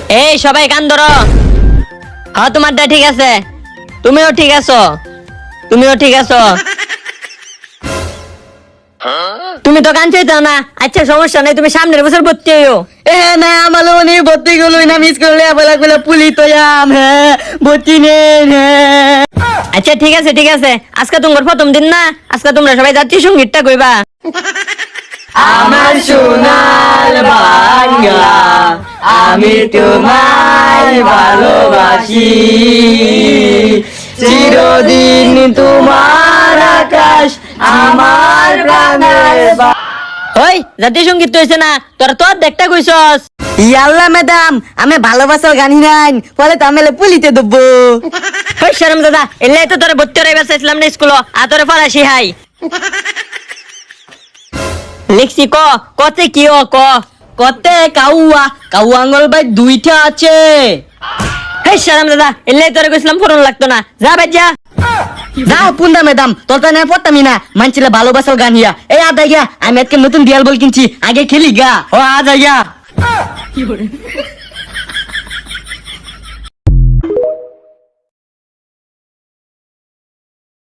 এই সবাই কান ধরো। হ্যাঁ তোমারটা ঠিক আছে, তুমিও ঠিক আছো, তুমিও ঠিক আছো। তুমি তো গান চাইতো না, আচ্ছা সমস্যা নেই, তুমি সামনের বছর ভর্তি হইও। না আমার উনি ভর্তি গেল না, মিস করলে বলে পুলি তো ভর্তি নেই। আচ্ছা ঠিক আছে ঠিক আছে, আজকে তোমার প্রথম দিন না, আজকে তোমরা সবাই জাতীয় সঙ্গীতটা কইবা। আমার সোনার বাংলা, আমি তোমায় ভালোবাসি, চিরদিন তোমার আকাশ আমার প্রাণের। ওই জাতীয় সঙ্গীত তো হইছে না, তোরা তো দেখতে কইছস। ইয়াল্লা ম্যাডাম, আমি ভালোবাসার গানি নাই, পরে তো আমি পুলিতে দেবো। ওই শরম দাদা, এলে তো তোরা ভর্তি হইবা চাইছিলাম না স্কুল, আর তোরে ফরাসি হাই লিখছি। কতে কি ও ক কতে কাউয়া কাউয়া আঙ্গল ভাই দুইটা আছে। হেই শরম দাদা, এলে তোরে কইছিলাম ফোন লাগতো না, যা ভাই যা। যাও পুন্দা ম্যাডাম, তোর তো না পড়তামই না, মানছিলে ভালোবাসার গান হিয়া। এই আদা গিয়া, আমি আজকে নতুন দিয়াল বল কিনছি, আগে খেলি গা। ও আদা গিয়া।